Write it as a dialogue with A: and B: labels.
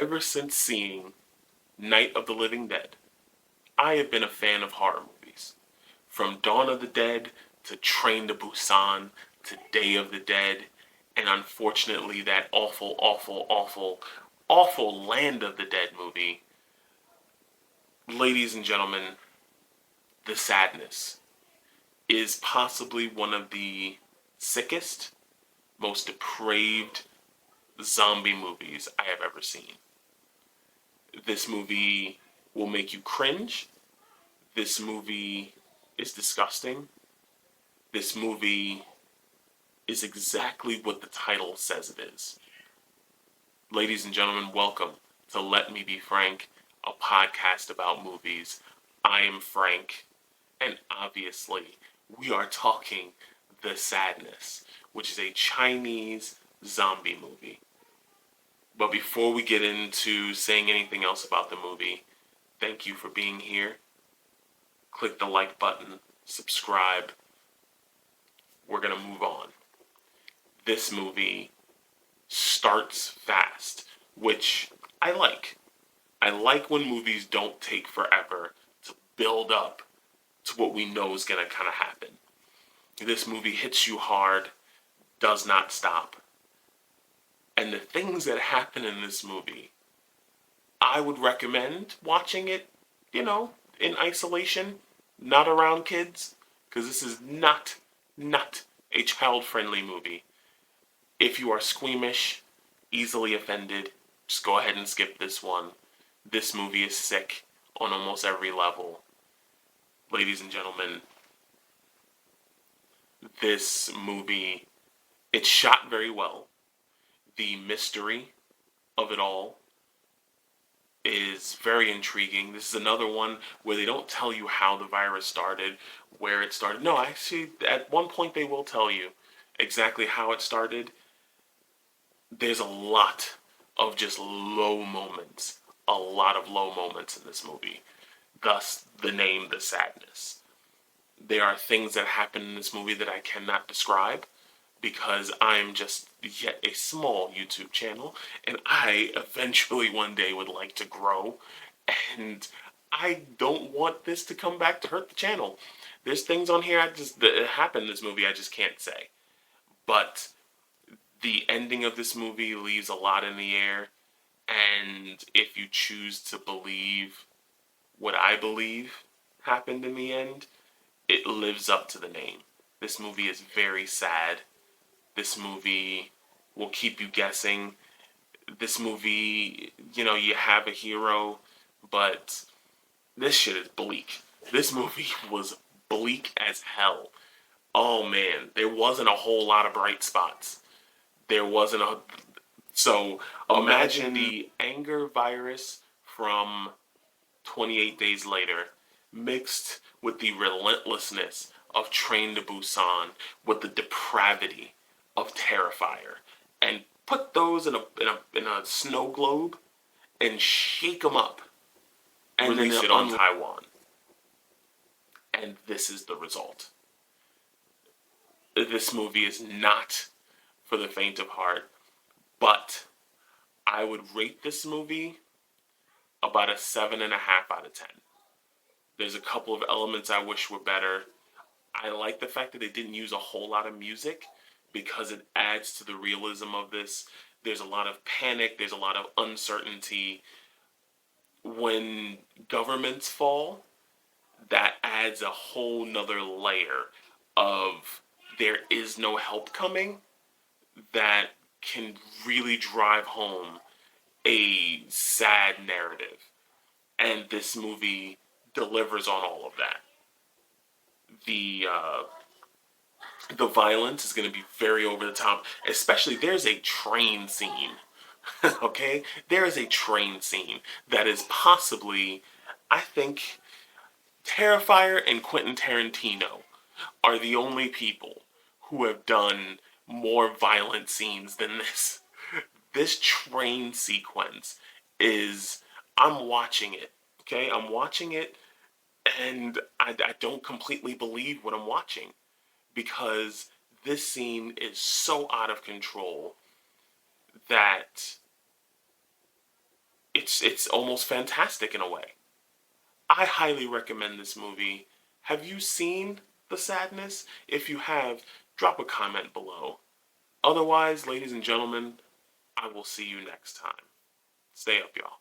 A: Ever since seeing Night of the Living Dead, I have been a fan of horror movies. From Dawn of the Dead to Train to Busan to Day of the Dead, and unfortunately that awful, awful, awful, awful Land of the Dead movie. Ladies and gentlemen, The Sadness is possibly one of the sickest, most depraved zombie movies I have ever seen. This movie will make you cringe. This movie is disgusting. This movie is exactly what the title says it is. Ladies and gentlemen, welcome to Let Me Be Frank, a podcast about movies. I am Frank, and obviously, we are talking The Sadness, which is a Chinese zombie movie. But before we get into saying anything else about the movie, thank you for being here. Click the like button, subscribe. We're going to move on. This movie starts fast, which I like. I like when movies don't take forever to build up to what we know is going to kind of happen. This movie hits you hard, does not stop. And the things that happen in this movie, I would recommend watching it, in isolation, not around kids, because this is not a child-friendly movie. If you are squeamish, easily offended, just go ahead and skip this one. This movie is sick on almost every level. Ladies and gentlemen, this movie, it's shot very well. The mystery of it all is very intriguing. This is another one where they don't tell you how the virus started, where it started. No, actually, at one point they will tell you exactly how it started. There's a lot of just low moments. A lot of low moments in this movie. Thus, the name, The Sadness. There are things that happen in this movie that I cannot describe because I'm just yet a small YouTube channel and I eventually one day would like to grow, and I don't want this to come back to hurt the channel. There's things on here that happen in this movie I just can't say. But the ending of this movie leaves a lot in the air, and if you choose to believe what I believe happened in the end, it lives up to the name. This movie is very sad. This movie will keep you guessing. This movie, you have a hero, but this shit is bleak. This movie was bleak as hell. Oh man, there wasn't a whole lot of bright spots. There wasn't a... So imagine the anger virus from 28 Days Later mixed with the relentlessness of Train to Busan, with the depravity of Terrifier, and put those in a snow globe and shake them up and release it on Taiwan. And this is the result. This movie is not for the faint of heart, but I would rate this movie about a 7.5 out of 10. There's a couple of elements I wish were better. I like the fact that they didn't use a whole lot of music because it adds to the realism of this. There's a lot of panic, there's a lot of uncertainty. When governments fall, that adds a whole nother layer of there is no help coming that can really drive home a sad narrative. And this movie delivers on all of that. The violence is going to be very over the top. Especially, there's a train scene. Okay? There is a train scene that is possibly, I think, Terrifier and Quentin Tarantino are the only people who have done more violent scenes than this. This train sequence is... I'm watching it. Okay? I'm watching it, and I don't completely believe what I'm watching, because this scene is so out of control that it's almost fantastic in a way. I highly recommend this movie. Have you seen The Sadness? If you have, drop a comment below. Otherwise, ladies and gentlemen, I will see you next time. Stay up, y'all.